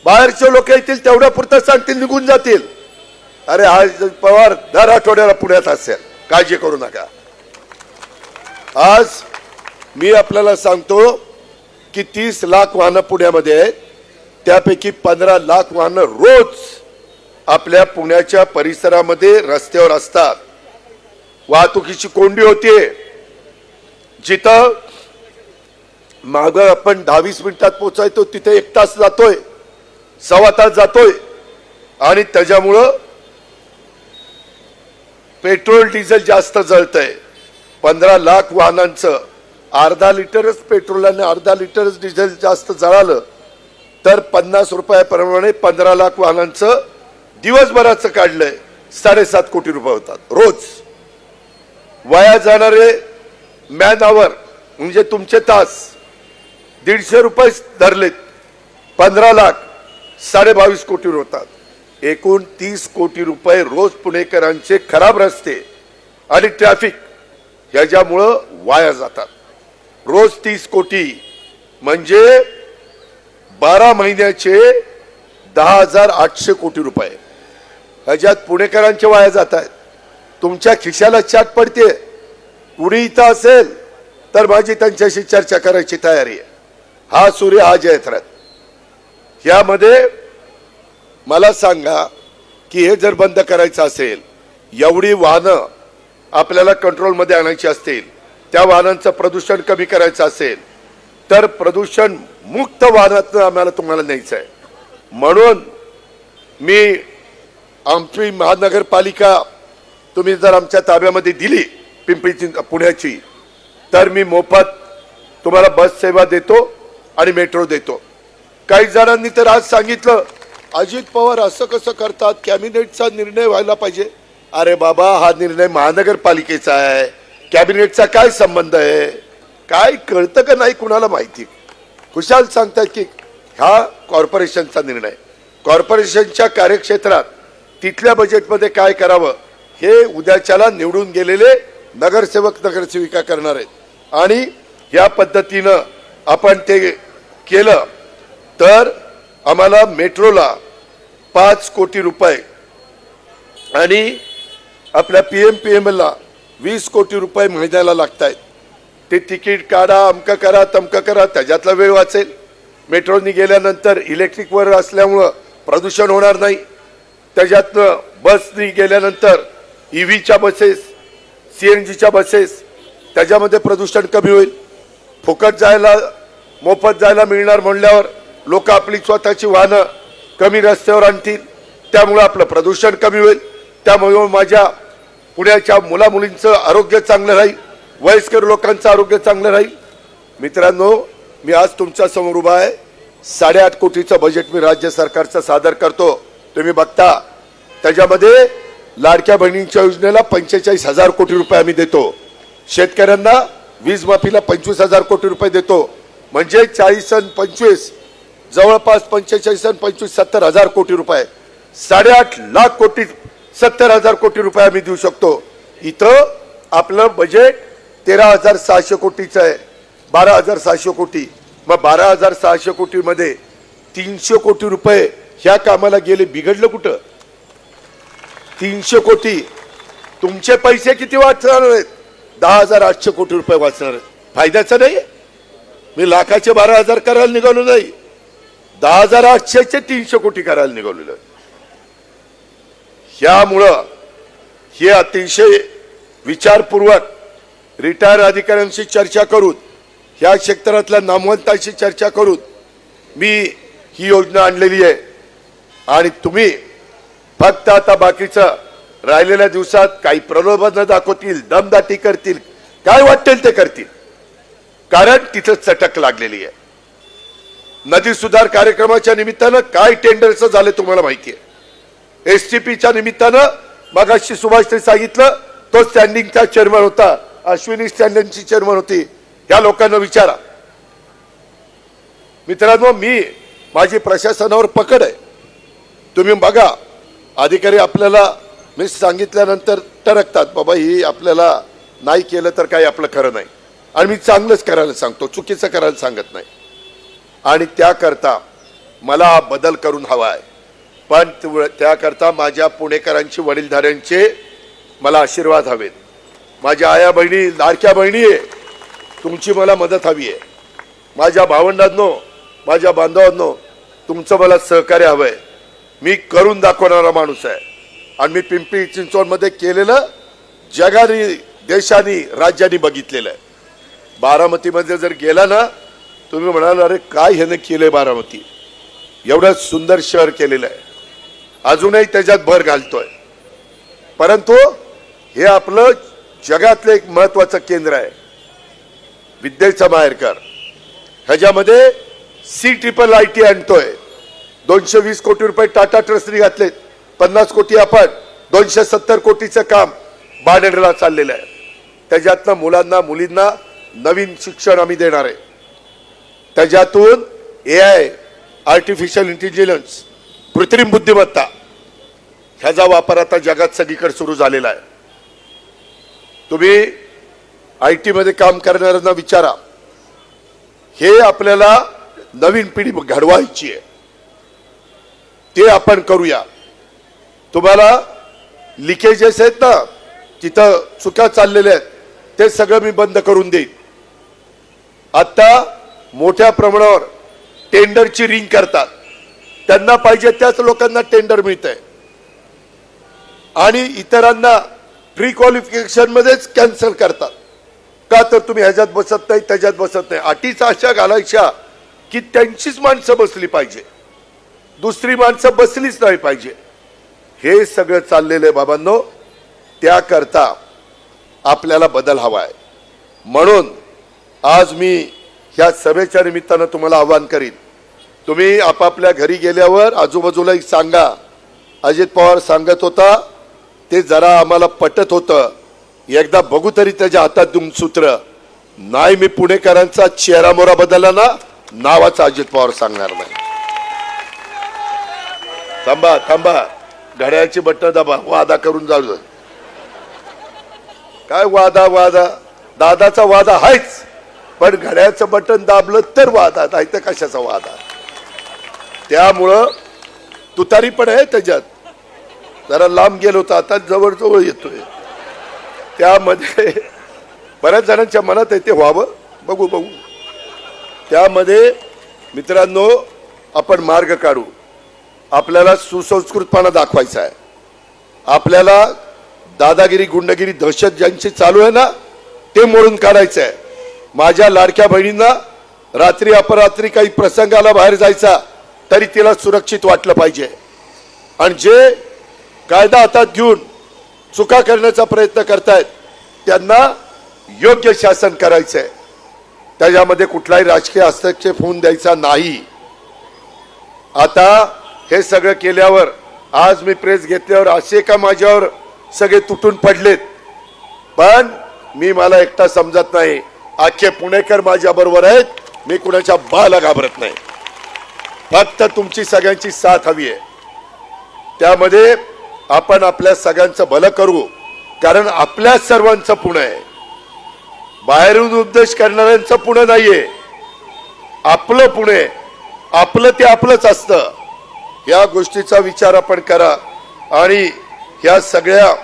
बाहेरचे लोक येतील तेवढ्या पुरतं सांगतील, निघून जातील. अरे आज पवार दर आठवड्याला पुण्यात असेल, काळजी करू नका. आज मी आपल्याला सांगतो की 30 लाख वाहनं पुण्यामध्ये आहेत, त्यापैकी 15 लाख वाहनं रोज आपल्या पुण्याच्या परिसरामध्ये रस्त्यावर असतात. वाहतुकीची कोंडी होतीये. जिथं माग आपण 10-20 मिनिटात पोहोचायचो तिथे 1 तास जातोय, सव्वा तास जातोय. आणि त्याच्यामुळं पेट्रोल डिझेल जास्त जळतंय. 15 लाख वाहनांचं अर्धा लिटरच पेट्रोल आणि अर्धा लिटरच डिझेल जास्त जळालं तर 50 रुपयाप्रमाणे 15 लाख वाहनांचं दिवसभराचं काढलंय 7.5 कोटी रुपये होतात रोज. वाया जाणारे मॅन आवर म्हणजे तुमचे तास 150 रुपये धरलेत, 15 लाख 22.5 कोटी होतात. एकूण 30 कोटी रुपये रोज पुणेकरांचे खराब रस्ते आणि ट्रॅफिक ह्याच्यामुळं वाया जातात. रोज 30 कोटी म्हणजे 12 महिन्याचे 10,800 कोटी रुपये ह्याच्यात पुणेकरांचे वाया जात आहेत. तुमच्या खिशाला चाट पडते. कुणी इथं असेल तर माझी त्यांच्याशी चर्चा करायची तयारी आहे. हा सूर्य हा जयत्रथ. यामध्ये मला सांगा की हे जर बंद करायचं असेल, एवढी वाहनं आपल्याला कंट्रोलमध्ये आणायची असतील, त्या वाहनांचं प्रदूषण कमी करायचं असेल तर प्रदूषण मुक्त वाहनातून आम्हाला तुम्हाला न्यायचं आहे. म्हणून मी आमची महानगरपालिका तुम्ही जर आमच्या ताब्यामध्ये दिली पिंपरी पुण्याची तर मी मोफत तुम्हाला बस सेवा देतो आणि मेट्रो देतो. काही जणांनी तर आज सांगितलं अजित पवार असं कसं करतात, कॅबिनेटचा निर्णय व्हायला पाहिजे. अरे बाबा, हा निर्णय महानगरपालिकेचा आहे, कॅबिनेटचा काय संबंध आहे? काय कळतं का नाही कुणाला माहिती. खुशाल सांगतात की हा कॉर्पोरेशनचा निर्णय. कॉर्पोरेशनच्या कार्यक्षेत्रात तिथल्या बजेटमध्ये काय करावं हे उद्याच्याला निवडून गेलेले नगरसेवक नगरसेविका करणार आहेत. आणि या पद्धतीनं आपण ते केलं तर आम्हाला मेट्रोला 5 कोटी रुपये आणि आपल्या PMPML ला 20 कोटी रुपये महिन्याला लागत आहेत. ते तिकीट काढा, अमकं करा, तमकं करा, त्याच्यातला वेळ वाचेल. मेट्रोनी गेल्यानंतर इलेक्ट्रिकवर असल्यामुळं प्रदूषण होणार नाही. त्याच्यातनं बसनी गेल्यानंतर EVच्या बसेस, CNGच्या बसेस, त्याच्यामध्ये प्रदूषण कमी होईल. फुकट जायला, मोफत जायला मिळणार म्हणल्यावर लोक आपली स्वतःची वाहनं कमी रस्त्यावर आणतील, त्यामुळे आपलं प्रदूषण कमी होईल. त्यामुळे माझ्या पुण्याच्या मुलामुलींचं आरोग्य चांगलं राहील, वयस्कर लोकांचं आरोग्य चांगलं राहील. मित्रांनो, मी आज तुमच्या समोर उभा आहे. 8.5 कोटीचं बजेट मी राज्य सरकारचं सादर करतो. तुम्ही बघता त्याच्यामध्ये लाडक्या बहिणींच्या योजनेला 45,000 कोटी रुपये आम्ही देतो. शेतकऱ्यांना वीज माफीला 25,000 कोटी रुपये देतो. म्हणजे 40 आणि 25 जवळपास 45 आणि 25 70,000 कोटी रुपये, 8.5 लाख कोटी 70,000 कोटी रुपये आम्ही देऊ शकतो. इथं आपलं बजेट 13,600 कोटीचं आहे, 12,600 कोटी. मग 12,600 कोटी मध्ये 300 कोटी रुपये ह्या कामाला गेले. बिघडलं कुठं? 300 कोटी तुमचे पैसे किती वाचणार आहेत? 10,800 कोटी रुपये वाचणार आहेत. फायद्याचं नाही. मी लाखाचे 12,000 करायला निघालो नाही, 10,800चे 300 कोटी करायला निघालेलो. ह्यामुळं हे अतिशय विचारपूर्वक रिटायर अधिकाऱ्यांशी चर्चा करून, ह्या क्षेत्रातल्या नामवंतांशी चर्चा करून मी ही योजना आणलेली आहे. आणि तुम्ही फक्त आता बाकीचं राहिलेल्या दिवसात काही प्रलोभन दाखवतील, दमदाटी करतील, काय वाटेल ते करतील, कारण तिथं चटक लागलेली आहे. नदी सुधार कार्यक्रमाच्या निमित्तानं काय टेंडरचं झालं तुम्हाला माहिती आहे. STPच्या निमित्तानं मगाशी सुभाषने सांगितलं, तो स्टँडिंगचा चेअरमन होता, अश्विनी स्टँडिंगची चेअरमन होती. या लोकांना विचारा. मित्रांनो, माझी प्रशासनावर पकड आहे. तुम्ही बघा, अधिकारी आपल्याला मी सांगितल्यानंतर टरकतात, बाबा ही आपल्याला नाही केलं तर काही आपलं खरं नाही. आणि मी चांगलंच करायला सांगतो, चुकीचं करायला सांगत नाही. आणि त्याकरता मला हा बदल करून हवा आहे. पण त्याकरता माझ्या पुणेकरांची वडीलधाऱ्यांचे मला आशीर्वाद हवेत. माझ्या आया बहिणी लाडक्या बहिणी आहे, तुमची मला मदत हवी आहे. माझ्या भावंडांनो, माझ्या बांधवांनो, तुमचं मला सहकार्य हवंय. मी करून दाखवणारा माणूस आहे आणि मी पिंपरी चिंचवडमध्ये केलेलं जगाने, देशाने, राज्याने बघितलेलं आहे. बारामतीमध्ये जर गेला ना, तुम्ही म्हणाल अरे काय ह्याने केलंय, बारामती एवढं सुंदर शहर केलेलं आहे, अजूनही त्याच्यात भर घालतोय. परंतु हे आपलं जगातलं एक महत्वाचं केंद्र आहे, विद्येचा माहेरघर. ह्याच्यामध्ये CIIT आणतोय. 220 कोटी रुपये टाटा ट्रस्टने घातलेत, 50 कोटी आपण, 270 कोटीचं काम बाणेरला चाललेलं आहे. त्याच्यातनं मुलांना मुलींना नवीन शिक्षण आम्ही देणार आहे. त्याच्यातून AI, आर्टिफिशियल इंटेलिजन्स, कृत्रिम बुद्धिमत्ता ह्याचा वापर आता जगात सगळीकडे सुरू झालेला आहे. तुम्ही IT मध्ये काम करणाऱ्यांना विचारा, हे आपल्याला नवीन पिढी घडवायची आहे, ते आपण करूया. तुम्हाला लिकेजेस आहेत ना, तिथं चुका चाललेल्या आहेत, ते सगळं मी बंद करून देईन. आता मोठ्या प्रमाणावर टेंडरची रिंग करतात, त्यांना पाहिजे त्याच लोकांना टेंडर मिळतंय आणि इतरांना प्री क्वालिफिकेशन मध्येच कॅन्सल करतात. का तर तुम्ही ह्याच्यात बसत नाही, त्याच्यात बसत नाही. अटीच अशा घालायच्या की त्यांचीच माणसं बसली पाहिजे, दुसरी माणसं बसलीच नाही पाहिजे. हे सगळं चाललेलं आहे बाबांनो. त्याकरता आपल्याला बदल हवा आहे. म्हणून आज मी ह्या सभेच्या निमित्तानं तुम्हाला आवाहन करीन, तुम्ही आपापल्या घरी गेल्यावर आजूबाजूला सांगा. अजित पवार सांगत होता ते जरा आम्हाला पटत होतं, एकदा बघू तरी त्याच्या हातात देऊन सूत्र नाही. मी पुणेकरांचा चेहरा मोरा बदलला ना, नावाचा अजित पवार सांगणार नाही. थांबा थांबा, घड्याळाची बटन दाबा, वादा करून जाऊ. काय वादा, दादाचा वादा आहेच, पण घड्याळाचं बटन दाबलं तर वादा, नाही तर कशाचा वादा. त्यामुळं तुतारी पण आहे त्याच्यात, जरा लांब गेलो होता, आता जवळ जवळ येतोय. त्यामध्ये बऱ्याच जणांच्या मनात आहे ते व्हावं, बघू. त्यामध्ये मित्रांनो आपण मार्ग काढू. आपल्याला सुसंस्कृतपणा दाखवायचा आहे. आपल्याला दादागिरी, गुंडगिरी, दहशत ज्यांची चालू आहे ना, ते मोडून काढायचं आहे. माझ्या लाडक्या बहिणींना रात्री अपरात्री काही प्रसंगाला बाहेर जायचा तरी तिला सुरक्षित वाटलं पाहिजे. आणि जे कायदा हातात घेऊन चुका करण्याचा प्रयत्न करतायत त्यांना योग्य शासन करायचंय. त्याच्यामध्ये कुठलाही राजकीय हस्तक्षेप होऊन द्यायचा नाही. आता हे सगळं केल्यावर आज मी प्रेस घेतल्यावर असे का माझ्यावर सगळे तुटून पडलेत, पण मी मला एकटा समजत नाही. अख्खे पुणेकर माझ्या बरोबर आहेत. मी कुणाच्या बाला घाबरत नाही. फक्त तुमची सगळ्यांची साथ हवी आहे. त्यामध्ये आपण आपल्या सगळ्यांचं भलं करू, कारण आपल्या सर्वांचं पुणे आहे. बाहेरून उद्देश करणाऱ्यांचं पुणे नाहीये, आपलं पुणे. आपलं ते आपलंच असतं. या गोष्टीचा विचार आपण करा आणि ह्या सगळ्या